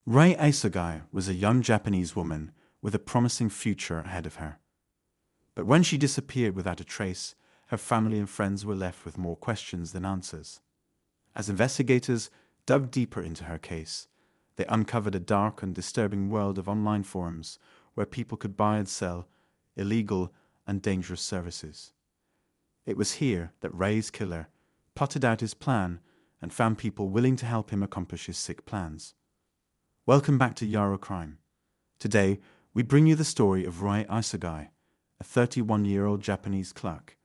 Rie Isogai was a young Japanese woman with a promising future ahead of her. But when she disappeared without a trace, her family and friends were left with more questions than answers. As investigators dug deeper into her case, they uncovered a dark and disturbing world of online forums where people could buy and sell illegal and dangerous services. It was here that Rie's killer plotted out his plan and found people willing to help him accomplish his sick plans. Welcome back to YARO Crime. Today, we bring you the story of Rie Isogai, a 31-year-old Japanese clerk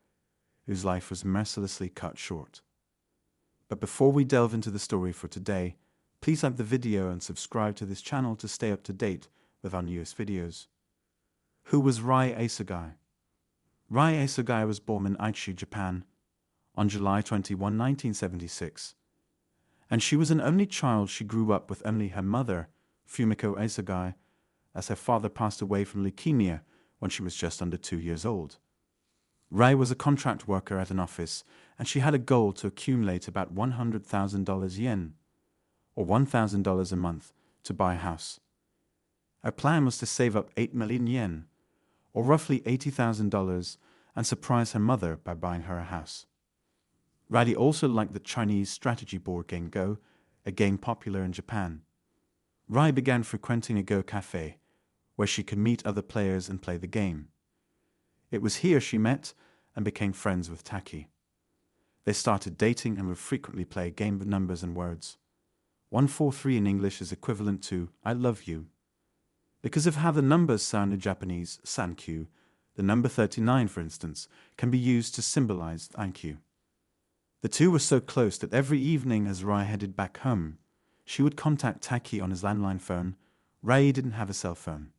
whose life was mercilessly cut short. But before we delve into the story for today, please like the video and subscribe to this channel to stay up to date with our newest videos. Who was Rie Isogai? Rie Isogai was born in Aichi, Japan, on July 21, 1976. And she was an only child. She grew up with only her mother, Fumiko Isogai, as her father passed away from leukemia when she was just under 2 years old. Rie was a contract worker at an office, and she had a goal to accumulate about $100,000 yen, or $1,000 a month, to buy a house. Her plan was to save up 8 million yen, or roughly $80,000, and surprise her mother by buying her a house. Rie also liked the Chinese strategy board game Go, a game popular in Japan. Rie began frequenting a Go cafe, where she could meet other players and play the game. It was here she met and became friends with Taki. They started dating and would frequently play a game of numbers and words. 143 in English is equivalent to I love you. Because of how the numbers sound in Japanese, sankyu, the number 39, for instance, can be used to symbolize thank you. The two were so close that every evening as Rie headed back home, she would contact Taki on his landline phone. Rie didn't have a cell phone.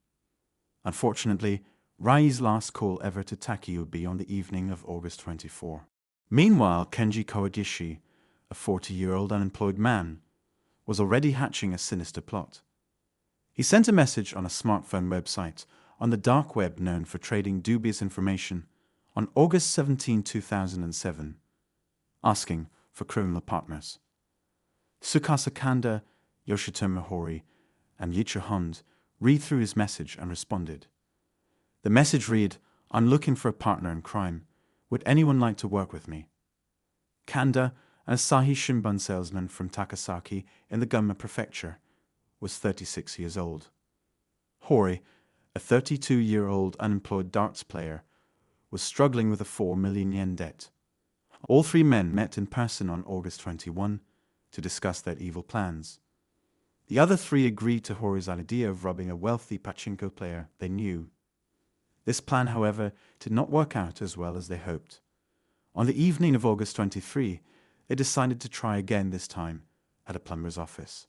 Unfortunately, Rie's last call ever to Taki would be on the evening of August 24. Meanwhile, Kenji Kowagishi, a 40-year-old unemployed man, was already hatching a sinister plot. He sent a message on a smartphone website on the dark web known for trading dubious information on August 17, 2007, asking for criminal partners. Tsukasa Kanda, Yoshitomo Hori, and Yicho Hond read through his message and responded. The message read, "I'm looking for a partner in crime. Would anyone like to work with me?" Kanda, an Asahi Shimbun salesman from Takasaki in the Gunma Prefecture, was 36 years old. Hori, a 32-year-old unemployed darts player, was struggling with a 4 million yen debt. All three men met in person on August 21 to discuss their evil plans. The other three agreed to Hori's idea of robbing a wealthy pachinko player they knew. This plan, however, did not work out as well as they hoped. On the evening of August 23, they decided to try again, this time at a plumber's office.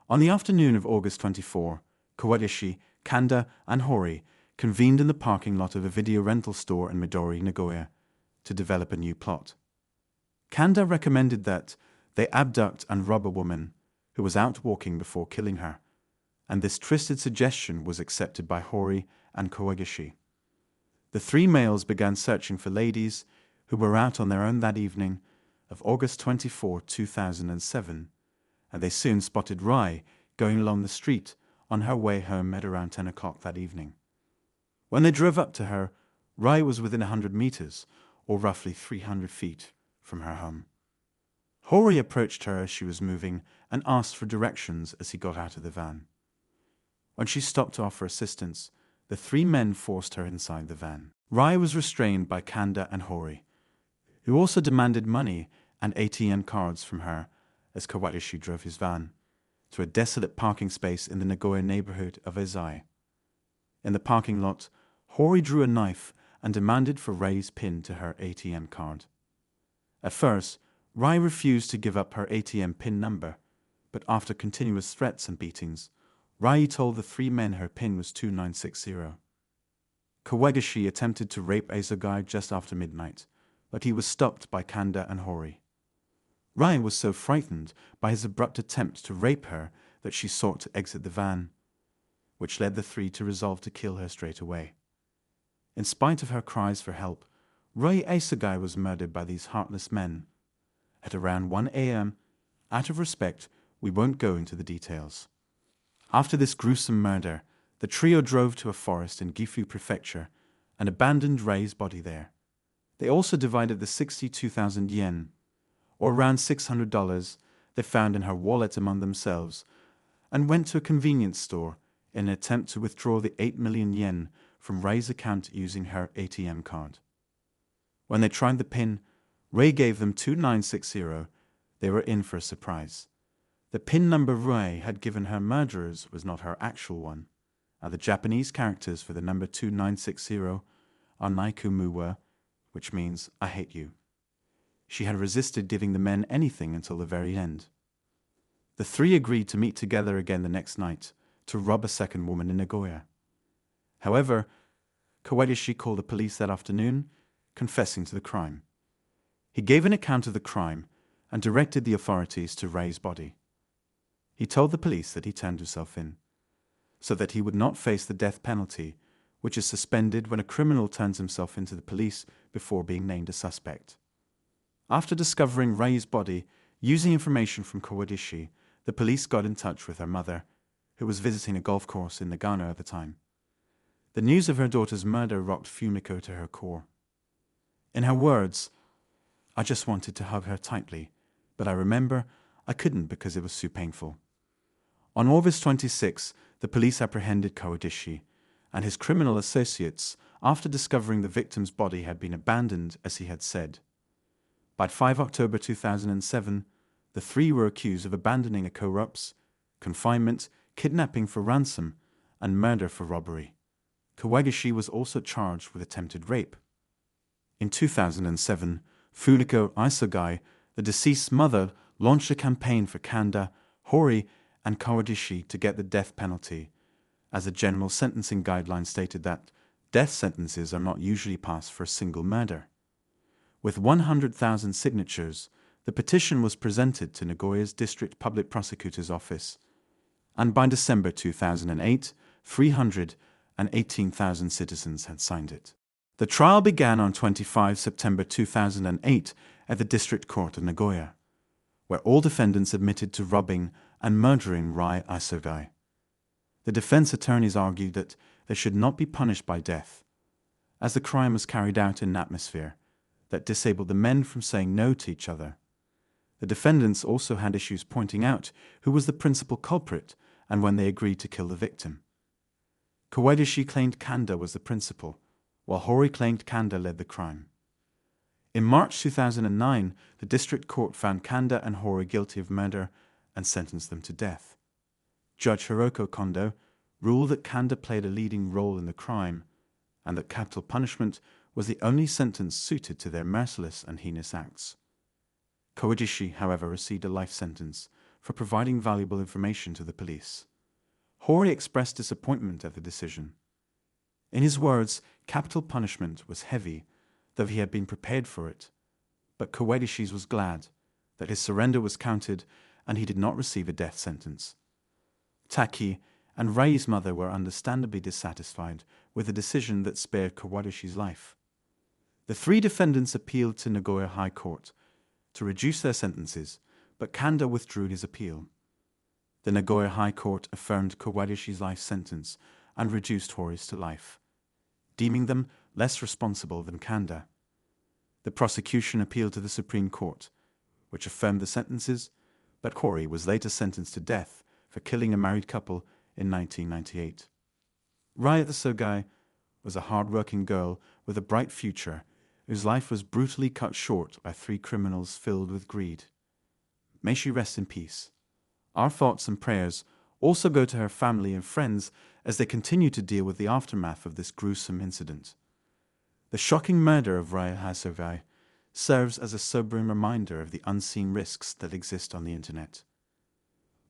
On the afternoon of August 24, Kowagishi, Kanda, and Hori convened in the parking lot of a video rental store in Midori, Nagoya, to develop a new plot. Kanda recommended that they abduct and rob a woman who was out walking before killing her, and this twisted suggestion was accepted by Hori and Kowagishi. The three males began searching for ladies who were out on their own that evening of August 24, 2007, and they soon spotted Rie going along the street on her way home at around 10 o'clock that evening. When they drove up to her, Rie was within 100 meters, or roughly 300 feet, from her home. Hori approached her as she was moving and asked for directions as he got out of the van. When she stopped to offer assistance, the three men forced her inside the van. Rie was restrained by Kanda and Hori, who also demanded money and ATM cards from her as Kowagishi drove his van to a desolate parking space in the Nagoya neighborhood of Ezai. In the parking lot, Hori drew a knife and demanded for Rie's PIN to her ATM card. At first, Rie refused to give up her ATM PIN number, but after continuous threats and beatings, Rie told the three men her PIN was 2960. Kowagishi attempted to rape Isogai just after midnight, but he was stopped by Kanda and Hori. Rie was so frightened by his abrupt attempt to rape her that she sought to exit the van, which led the three to resolve to kill her straight away. In spite of her cries for help, Rie Isogai was murdered by these heartless men. At around 1 a.m., out of respect, we won't go into the details. After this gruesome murder, the trio drove to a forest in Gifu Prefecture and abandoned Rie's body there. They also divided the 62,000 yen, or around $600, they found in her wallet among themselves, and went to a convenience store in an attempt to withdraw the 8 million yen from Rie's account using her ATM card. When they tried the PIN, Rie gave them 2960. They were in for a surprise. The PIN number Rie had given her murderers was not her actual one, and the Japanese characters for the number 2960 are Naikumuwa, which means I hate you. She had resisted giving the men anything until the very end. The three agreed to meet together again the next night to rob a second woman in Nagoya. However, Kowagishi called the police that afternoon, confessing to the crime. He gave an account of the crime and directed the authorities to Rie's body. He told the police that he turned himself in, so that he would not face the death penalty, which is suspended when a criminal turns himself into the police before being named a suspect. After discovering Rie's body, using information from Kowagishi, the police got in touch with her mother, who was visiting a golf course in Nagano at the time. The news of her daughter's murder rocked Fumiko to her core. In her words, "I just wanted to hug her tightly, but I remember I couldn't because it was too painful." On August 26, the police apprehended Kowagishi and his criminal associates after discovering the victim's body had been abandoned as he had said. By 5 October 2007, the three were accused of abandoning a corpse, confinement, kidnapping for ransom, and murder for robbery. Kowagishi was also charged with attempted rape. In 2007, Rie Isogai, the deceased's mother, launched a campaign for Kanda, Hori, and Kowagishi to get the death penalty, as the general sentencing guidelines stated that death sentences are not usually passed for a single murder. With 100,000 signatures, the petition was presented to Nagoya's District Public Prosecutor's Office, and by December 2008, 318,000 citizens had signed it. The trial began on 25 September 2008 at the District Court of Nagoya, where all defendants admitted to robbing and murdering Rie Isogai. The defense attorneys argued that they should not be punished by death, as the crime was carried out in an atmosphere that disabled the men from saying no to each other. The defendants also had issues pointing out who was the principal culprit and when they agreed to kill the victim. Kowagishi claimed Kanda was the principal, while Hori claimed Kanda led the crime. In March 2009, the district court found Kanda and Hori guilty of murder and sentenced them to death. Judge Hiroko Kondo ruled that Kanda played a leading role in the crime and that capital punishment was the only sentence suited to their merciless and heinous acts. Kowagishi, however, received a life sentence for providing valuable information to the police. Hori expressed disappointment at the decision. In his words, capital punishment was heavy, though he had been prepared for it, but Kowagishi's was glad that his surrender was counted and he did not receive a death sentence. Taki and Rie's mother were understandably dissatisfied with the decision that spared Kowagishi's life. The three defendants appealed to Nagoya High Court to reduce their sentences, but Kanda withdrew his appeal. The Nagoya High Court affirmed Kowagishi's life sentence and reduced Hori's to life, deeming them less responsible than Kanda. The prosecution appealed to the Supreme Court, which affirmed the sentences, but Hori was later sentenced to death for killing a married couple in 1998. Rie Isogai was a hard-working girl with a bright future whose life was brutally cut short by three criminals filled with greed. May she rest in peace. Our thoughts and prayers also go to her family and friends as they continue to deal with the aftermath of this gruesome incident. The shocking murder of Rie Isogai serves as a sobering reminder of the unseen risks that exist on the internet.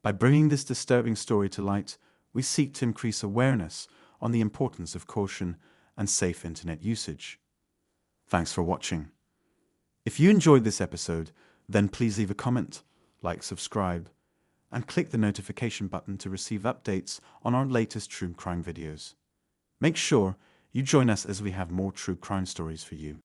By bringing this disturbing story to light, we seek to increase awareness on the importance of caution and safe internet usage. Thanks for watching. If you enjoyed this episode, then please leave a comment, like, subscribe, and click the notification button to receive updates on our latest true crime videos. Make sure you join us as we have more true crime stories for you.